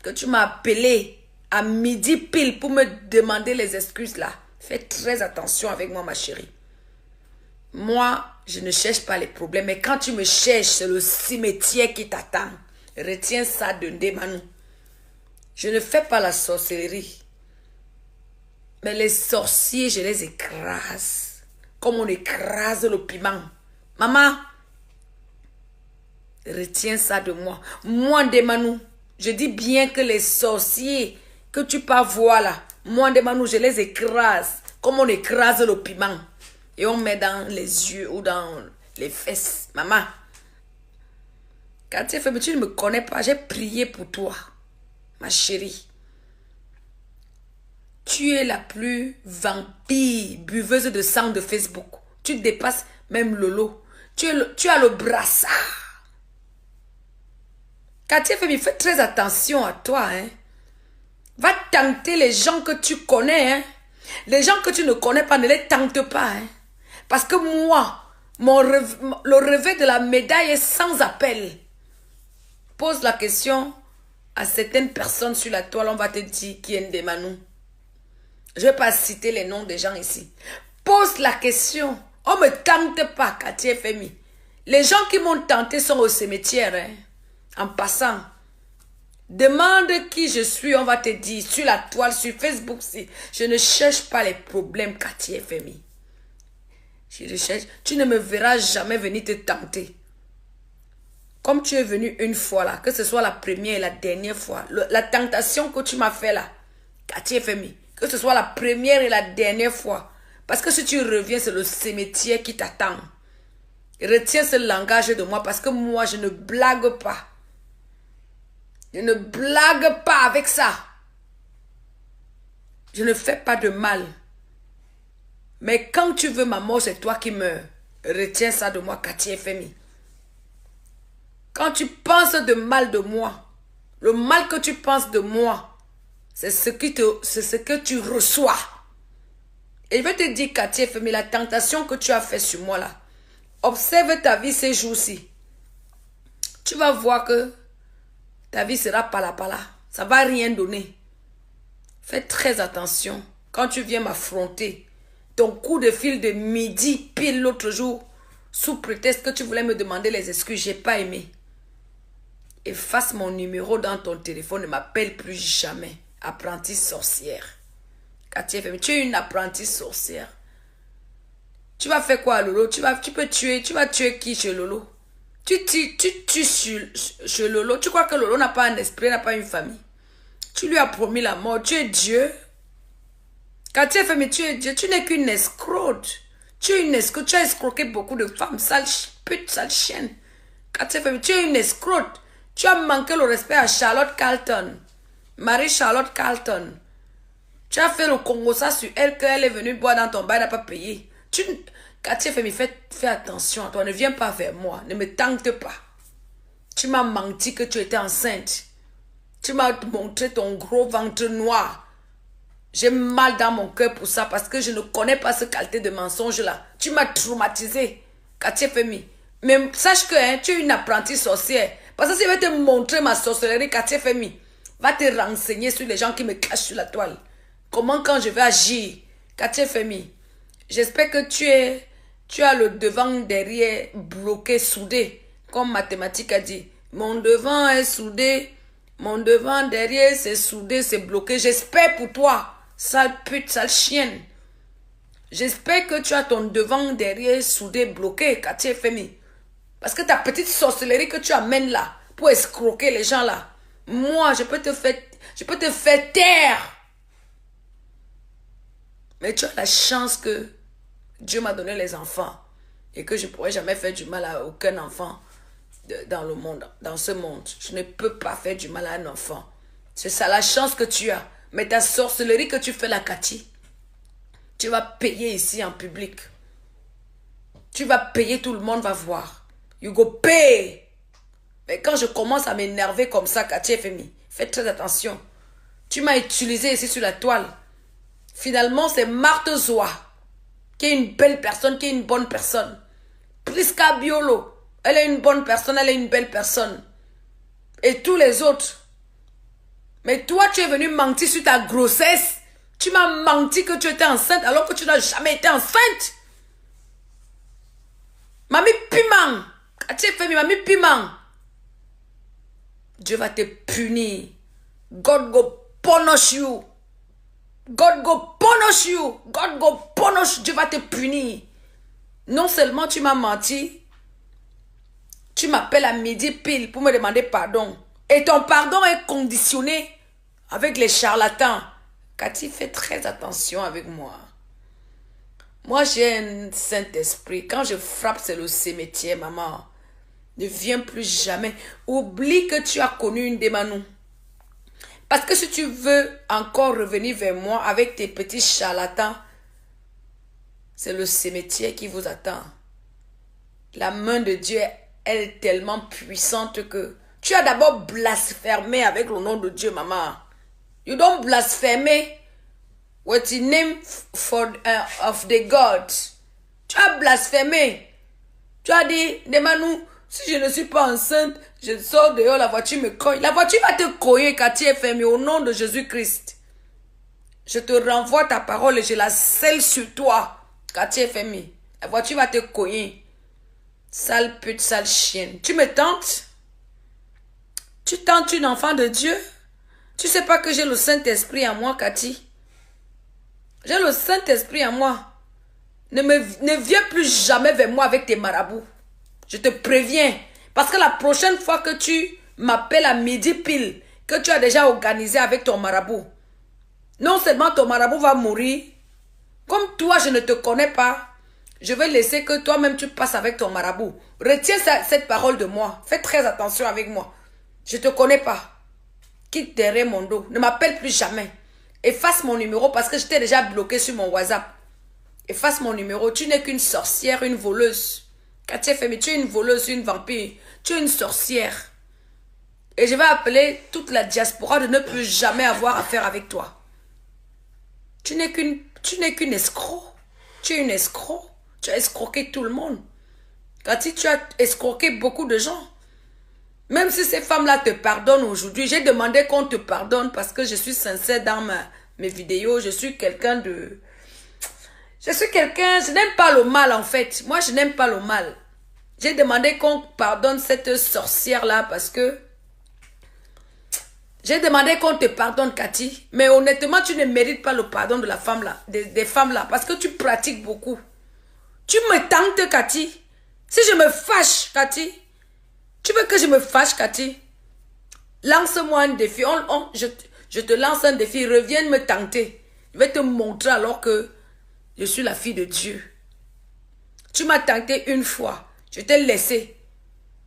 que tu m'as appelé à midi pile pour me demander les excuses là. Fais très attention avec moi, ma chérie. Moi, je ne cherche pas les problèmes. Mais quand tu me cherches, c'est le cimetière qui t'attend. Retiens ça de Ndemanou. Je ne fais pas la sorcellerie. Mais les sorciers, je les écrase. Comme on écrase le piment. Maman, retiens ça de moi. Moi, Ndemanou, je dis bien que les sorciers que tu peux voir là, moi, Ndemanou, je les écrase. Comme on écrase le piment. Et on met dans les yeux ou dans les fesses. Maman, quand tu es fait, mais tu ne me connais pas, j'ai prié pour toi. Ma chérie. Tu es la plus vampire, buveuse de sang de Facebook. Tu dépasses même Lolo. Tu as le brassard. Quand tu es fait, fais très attention à toi. Hein. Va tenter les gens que tu connais. Hein. Les gens que tu ne connais pas, ne les tente pas. Hein. Parce que moi, le revers de la médaille est sans appel. Pose la question à certaines personnes sur la toile, on va te dire qui est Ndemanou. Je ne vais pas citer les noms des gens ici. Pose la question. On ne me tente pas, Katia Femi. Les gens qui m'ont tenté sont au cimetière. Hein. En passant. Demande qui je suis, on va te dire. Sur la toile, sur Facebook. Je ne cherche pas les problèmes, Katia Femi. Je le cherche. Tu ne me verras jamais venir te tenter. Comme tu es venu une fois là, que ce soit la première et la dernière fois, la tentation que tu m'as fait là, Katia Femi, que ce soit la première et la dernière fois, parce que si tu reviens, c'est le cimetière qui t'attend. Retiens ce langage de moi, parce que moi, je ne blague pas. Je ne blague pas avec ça. Je ne fais pas de mal. Mais quand tu veux ma mort, c'est toi qui meurs. Retiens ça de moi, Katia Femi. Quand tu penses de mal de moi, le mal que tu penses de moi, c'est ce que tu reçois. Et je vais te dire, Katia Femi, la tentation que tu as fait sur moi là, observe ta vie ces jours-ci. Tu vas voir que ta vie sera pala. Ça ne va rien donner. Fais très attention. Quand tu viens m'affronter, ton coup de fil de midi, pile l'autre jour, sous prétexte que tu voulais me demander les excuses, je n'ai pas aimé. Efface mon numéro dans ton téléphone, ne m'appelle plus jamais. Apprentie sorcière. Katia Femi, tu es une apprentie sorcière. Tu vas faire quoi, Lolo? Tu vas tuer qui chez Lolo? Tu tues chez Lolo. Tu crois que Lolo n'a pas un esprit, n'a pas une famille? Tu lui as promis la mort. Tu es Dieu. Katia Femi, tu es Dieu. Tu n'es qu'une escroque. Tu es une escroque. Tu as escroqué beaucoup de femmes. Sale pute, sale chienne. Katia Femi, tu es une escroque. Tu as manqué le respect à Charlotte Carlton. Marie-Charlotte Carlton. Tu as fait le Congo ça sur elle, qu'elle est venue boire dans ton bar, elle n'a pas payé. Katia Femi, fais attention à toi. Ne viens pas vers moi. Ne me tente pas. Tu m'as menti que tu étais enceinte. Tu m'as montré ton gros ventre noir. J'ai mal dans mon cœur pour ça parce que je ne connais pas ce qualité de mensonge là. Tu m'as traumatisé, Katia Femi. Mais sache que hein, tu es une apprentie sorcière. Parce que si je vais te montrer ma sorcellerie, Katia Femi, va te renseigner sur les gens qui me cachent sur la toile. Comment quand je vais agir, Katia Femi. J'espère que tu as le devant derrière bloqué, soudé. Comme mathématiques a dit. Mon devant est soudé. Mon devant derrière c'est soudé, c'est bloqué. J'espère pour toi, sale pute, sale chienne. J'espère que tu as ton devant derrière soudé, bloqué, Katia Femi. Parce que ta petite sorcellerie que tu amènes là, pour escroquer les gens là, moi, je peux te faire taire. Mais tu as la chance que Dieu m'a donné les enfants et que je ne pourrais jamais faire du mal à aucun enfant dans le monde, dans ce monde. Je ne peux pas faire du mal à un enfant. C'est ça la chance que tu as. Mais ta sorcellerie que tu fais la Cathy, tu vas payer ici en public. Tu vas payer, tout le monde va voir. You go pay. Mais quand je commence à m'énerver comme ça, Katia Femi, fais très attention. Tu m'as utilisé ici sur la toile. Finalement, c'est Marthe Zoa, qui est une belle personne, qui est une bonne personne. Prisca Biolo, elle est une bonne personne, elle est une belle personne. Et tous les autres, Mais toi, tu es venu mentir sur ta grossesse. Tu m'as menti que tu étais enceinte alors que tu n'as jamais été enceinte. Mamie piment. Katie Femi, mamie piment. Dieu va te punir. God go punish you. God go punish you. God go punish. Dieu va te punir. Non seulement tu m'as menti, tu m'appelles à midi pile pour me demander pardon. Et ton pardon est conditionné avec les charlatans. Cathy, fais très attention avec moi. Moi, j'ai un Saint-Esprit. Quand je frappe, c'est le cimetière, maman. Ne viens plus jamais. Oublie que tu as connu une Démanou. Parce que si tu veux encore revenir vers moi avec tes petits charlatans, c'est le cimetière qui vous attend. La main de Dieu, elle est tellement puissante que tu as d'abord blasphémé avec le nom de Dieu, maman. You don't blaspheme with the name of the God. Tu as blasphémé. Tu as dit, Démanou, si je ne suis pas enceinte, je sors dehors, la voiture me cogne. La voiture va te cogner, Cathy FM, au nom de Jésus-Christ. Je te renvoie ta parole et je la scelle sur toi, Cathy FM. La voiture va te cogner. Sale pute, sale chienne. Tu me tentes? Tu tentes une enfant de Dieu? Tu sais pas que j'ai le Saint-Esprit en moi, Cathy? J'ai le Saint-Esprit en moi. Ne viens plus jamais vers moi avec tes marabouts. Je te préviens. Parce que la prochaine fois que tu m'appelles à midi pile, que tu as déjà organisé avec ton marabout, non seulement ton marabout va mourir, comme toi je ne te connais pas, je vais laisser que toi-même tu passes avec ton marabout. Retiens cette parole de moi. Fais très attention avec moi. Je ne te connais pas. Quitte derrière mon dos. Ne m'appelle plus jamais. Efface mon numéro parce que je t'ai déjà bloqué sur mon WhatsApp. Efface mon numéro. Tu n'es qu'une sorcière, une voleuse. Cathy FM, tu es une voleuse, une vampire. Tu es une sorcière. Et je vais appeler toute la diaspora de ne plus jamais avoir affaire avec toi. Tu n'es qu'une escroc. Tu es une escroc. Tu as escroqué tout le monde. Cathy, tu as escroqué beaucoup de gens. Même si ces femmes-là te pardonnent aujourd'hui, j'ai demandé qu'on te pardonne parce que je suis sincère dans mes vidéos. Je suis quelqu'un de... Je n'aime pas le mal en fait. Moi, je n'aime pas le mal. J'ai demandé qu'on pardonne cette sorcière-là parce que... J'ai demandé qu'on te pardonne, Cathy. Mais honnêtement, tu ne mérites pas le pardon de la femme-là, des femmes-là. Parce que tu pratiques beaucoup. Tu me tentes, Cathy. Si je me fâche, Cathy. Tu veux que je me fâche, Cathy? Lance-moi un défi. Je te lance un défi. Reviens me tenter. Je vais te montrer alors que je suis la fille de Dieu. Tu m'as tenté une fois. Je t'ai laissé.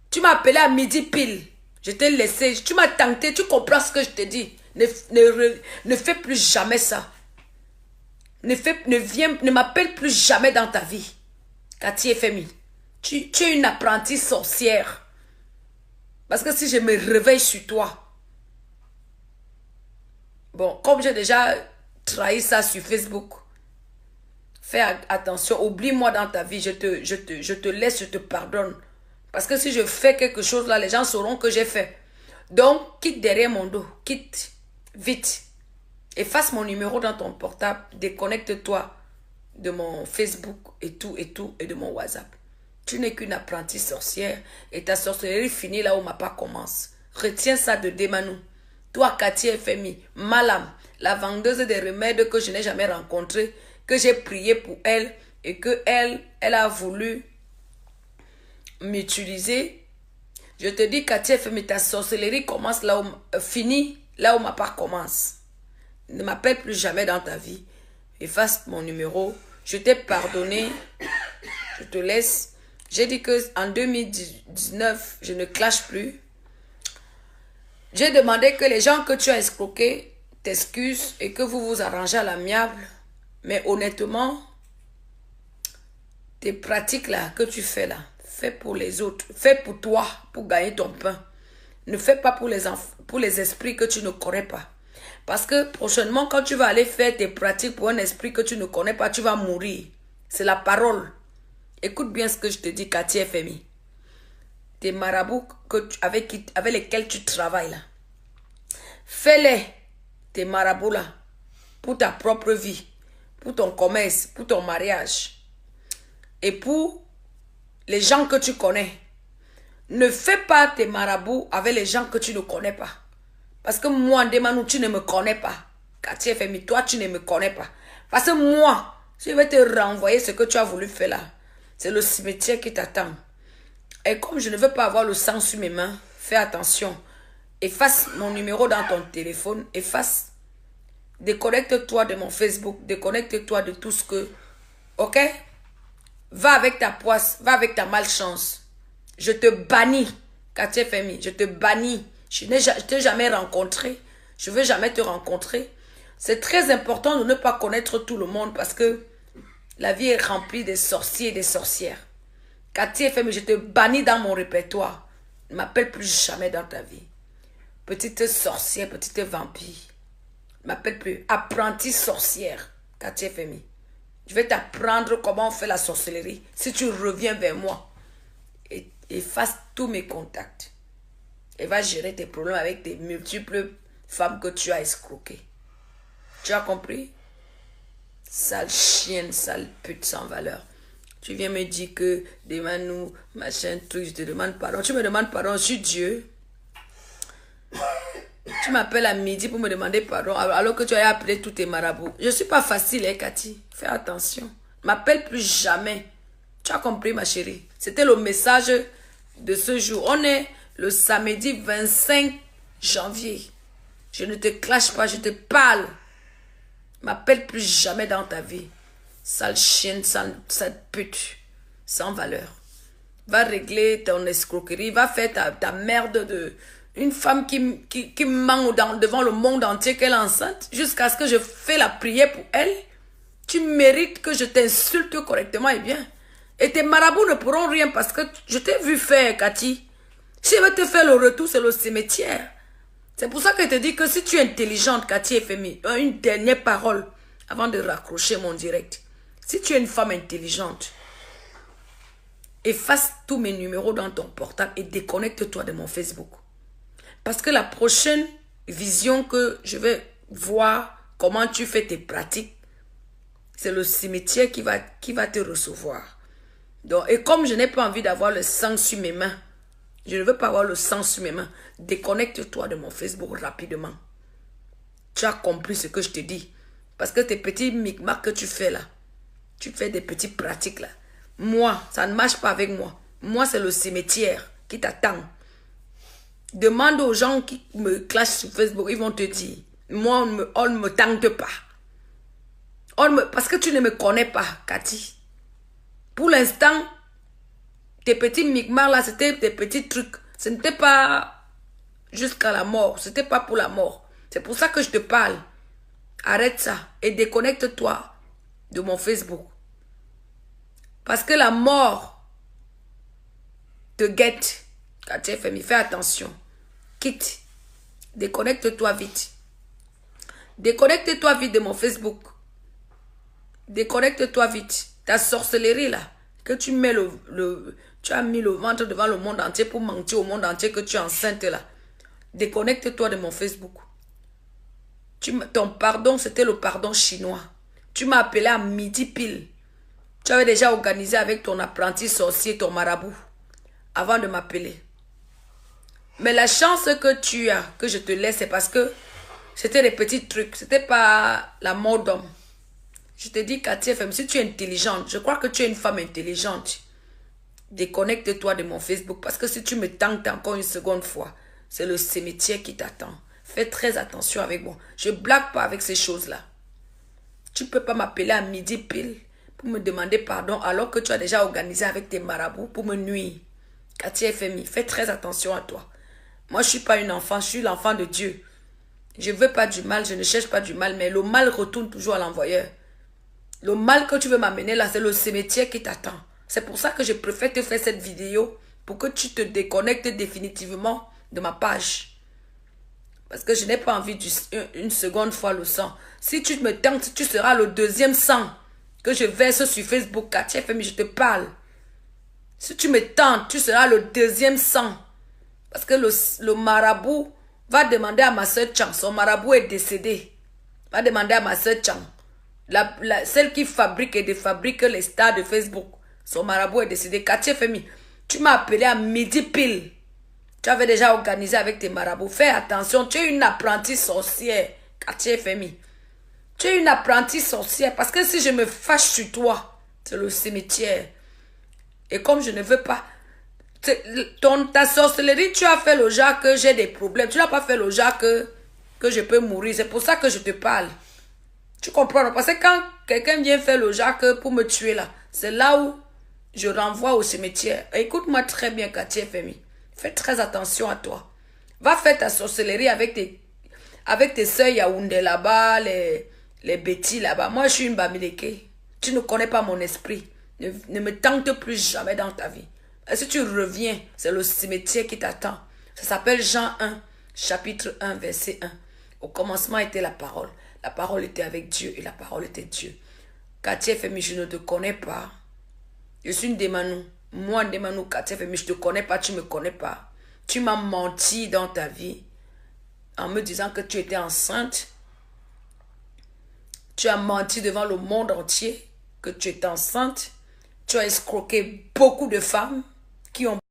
Tu m'as appelé à midi pile. Je t'ai laissé. Tu m'as tenté. Tu comprends ce que je te dis. Ne fais plus jamais ça. Ne m'appelle plus jamais dans ta vie. Cathy FMI. Tu es une apprentie sorcière. Parce que si je me réveille sur toi. Bon, comme j'ai déjà trahi ça sur Facebook. Fais attention. Oublie-moi dans ta vie. Je te laisse, je te pardonne. Parce que si je fais quelque chose là, les gens sauront que j'ai fait. Donc, quitte derrière mon dos. Quitte. Vite. Efface mon numéro dans ton portable. Déconnecte-toi de mon Facebook et de mon WhatsApp. Tu n'es qu'une apprentie sorcière et ta sorcellerie finit là où ma part commence. Retiens ça de Démanou. Toi, Cathy FMI, Malam, la vendeuse des remèdes que je n'ai jamais rencontrée, que j'ai prié pour elle et que elle a voulu m'utiliser. Je te dis, Cathy FMI, ta sorcellerie commence là où, finit là où ma part commence. Ne m'appelle plus jamais dans ta vie. Efface mon numéro. Je t'ai pardonné. Je te laisse. J'ai dit qu'en 2019, je ne clash plus. J'ai demandé que les gens que tu as escroqués t'excusent et que vous vous arrangez à l'amiable. Mais honnêtement, tes pratiques là que tu fais là, fais pour les autres. Fais pour toi, pour gagner ton pain. Ne fais pas pour les esprits que tu ne connais pas. Parce que prochainement, quand tu vas aller faire tes pratiques pour un esprit que tu ne connais pas, tu vas mourir. C'est la parole. Écoute bien ce que je te dis, Cathy FMI. Tes marabouts avec lesquels tu travailles là. Fais-les, tes marabouts là, pour ta propre vie, pour ton commerce, pour ton mariage. Et pour les gens que tu connais. Ne fais pas tes marabouts avec les gens que tu ne connais pas. Parce que moi, Ndemanou, tu ne me connais pas. Katia Femi, toi, tu ne me connais pas. Parce que moi, je vais te renvoyer ce que tu as voulu faire là. C'est le cimetière qui t'attend. Et comme je ne veux pas avoir le sang sur mes mains, fais attention. Efface mon numéro dans ton téléphone. Efface. Déconnecte-toi de mon Facebook. Déconnecte-toi de tout ce que... Ok? Va avec ta poisse. Va avec ta malchance. Je te bannis. Katia Femi, je te bannis. Je ne t'ai jamais rencontré. Je ne veux jamais te rencontrer. C'est très important de ne pas connaître tout le monde parce que la vie est remplie de sorciers et de sorcières. Katia Femi, je te bannis dans mon répertoire. Ne m'appelle plus jamais dans ta vie. Petite sorcière, petite vampire. Ne m'appelle plus. Apprentie sorcière. Katia Femi. Je vais t'apprendre comment on fait la sorcellerie. Si tu reviens vers moi. Et efface tous mes contacts. Et va gérer tes problèmes avec tes multiples femmes que tu as escroquées. Tu as compris? Sale chienne, sale pute sans valeur. Tu viens me dire que demande-nous, machin, truc, je te demande pardon. Tu me demandes pardon, je suis Dieu. Tu m'appelles à midi pour me demander pardon alors que tu as appelé tous tes marabouts. Je ne suis pas facile, hein, Cathy. Fais attention. Ne m'appelle plus jamais. Tu as compris, ma chérie? C'était le message de ce jour. On est le samedi 25 janvier. Je ne te clash pas, je te parle. M'appelle plus jamais dans ta vie. Sale chienne, sale pute. Sans valeur. Va régler ton escroquerie. Va faire ta merde de... Une femme qui ment devant le monde entier qu'elle est enceinte. Jusqu'à ce que je fais la prière pour elle. Tu mérites que je t'insulte correctement et bien. Et tes marabouts ne pourront rien parce que je t'ai vu faire, Cathy. Si je veux te faire le retour, c'est le cimetière. C'est pour ça que je te dis que si tu es intelligente, Cathy Femi, une dernière parole avant de raccrocher mon direct. Si tu es une femme intelligente, efface tous mes numéros dans ton portable et déconnecte-toi de mon Facebook. Parce que la prochaine vision que je vais voir comment tu fais tes pratiques, c'est le cimetière qui va te recevoir. Donc, et comme je n'ai pas envie d'avoir le sang sur mes mains, je ne veux pas avoir le sang sur mes mains. Déconnecte-toi de mon Facebook rapidement. Tu as compris ce que je te dis. Parce que tes petits micmacs que tu fais là, tu fais des petites pratiques là. Moi, ça ne marche pas avec moi. Moi, c'est le cimetière qui t'attend. Demande aux gens qui me clashent sur Facebook, ils vont te dire, moi, on ne me tente pas. Parce que tu ne me connais pas, Cathy. Pour l'instant, tes petits micmacs là, c'était des petits trucs. Ce n'était pas jusqu'à la mort. Ce n'était pas pour la mort. C'est pour ça que je te parle. Arrête ça et déconnecte-toi de mon Facebook. Parce que la mort te guette. Katia Femi, fais attention. Quitte. Déconnecte-toi vite. Déconnecte-toi vite de mon Facebook. Déconnecte-toi vite. Ta sorcellerie là, que tu mets tu as mis le ventre devant le monde entier pour mentir au monde entier que tu es enceinte là. Déconnecte-toi de mon Facebook. Ton pardon, c'était le pardon chinois. Tu m'as appelé à midi pile. Tu avais déjà organisé avec ton apprenti sorcier, ton marabout, avant de m'appeler. Mais la chance que tu as, que je te laisse, c'est parce que c'était des petits trucs. C'était pas la mort d'homme. Je te dis, Katia FM, si tu es intelligente, je crois que tu es une femme intelligente. Déconnecte-toi de mon Facebook parce que si tu me tentes encore une seconde fois, c'est le cimetière qui t'attend. Fais très attention avec moi. Je ne blague pas avec ces choses-là. Tu ne peux pas m'appeler à midi pile pour me demander pardon alors que tu as déjà organisé avec tes marabouts pour me nuire. Katia FMI, fais très attention à toi. Moi, je ne suis pas une enfant, je suis l'enfant de Dieu. Je ne veux pas du mal, je ne cherche pas du mal, mais le mal retourne toujours à l'envoyeur. Le mal que tu veux m'amener là, c'est le cimetière qui t'attend. C'est pour ça que je préfère te faire cette vidéo pour que tu te déconnectes définitivement de ma page. Parce que je n'ai pas envie une seconde fois le sang. Si tu me tentes, tu seras le deuxième sang que je verse sur Facebook. Katia FM, je te parle. Si tu me tentes, tu seras le deuxième sang. Parce que le marabout Va demander à ma soeur Chang, son marabout est décédé. Va demander à ma soeur Chang, celle qui fabrique et défabrique les stars de Facebook. Son marabout est décédé. Quartier Femi, tu m'as appelé à midi pile. Tu avais déjà organisé avec tes marabouts. Fais attention, tu es une apprentie sorcière. Quartier Femi. Tu es une apprentie sorcière. Parce que si je me fâche sur toi, c'est le cimetière. Et comme je ne veux pas... Ta sorcellerie, tu as fait le genre que j'ai des problèmes. Tu n'as pas fait le genre que je peux mourir. C'est pour ça que je te parle. Tu comprends? Parce que quand quelqu'un vient faire le genre que pour me tuer là, c'est là où je renvoie au cimetière. Écoute-moi très bien, Quartier Femi. Fais très attention à toi. Va faire ta sorcellerie avec tes soeurs Yaoundé là-bas, les Betty là-bas. Moi, je suis une Bamileke. Tu ne connais pas mon esprit. Ne me tente plus jamais dans ta vie. Et si tu reviens, c'est le cimetière qui t'attend. Ça s'appelle Jean 1, chapitre 1, verset 1. Au commencement était la parole. La parole était avec Dieu et la parole était Dieu. Quartier Femi, je ne te connais pas. Je suis une Demanou. Moi, Demanou, Quartier Femi, je ne te connais pas, tu ne me connais pas. Tu m'as menti dans ta vie en me disant que tu étais enceinte. Tu as menti devant le monde entier que tu étais enceinte. Tu as escroqué beaucoup de femmes qui ont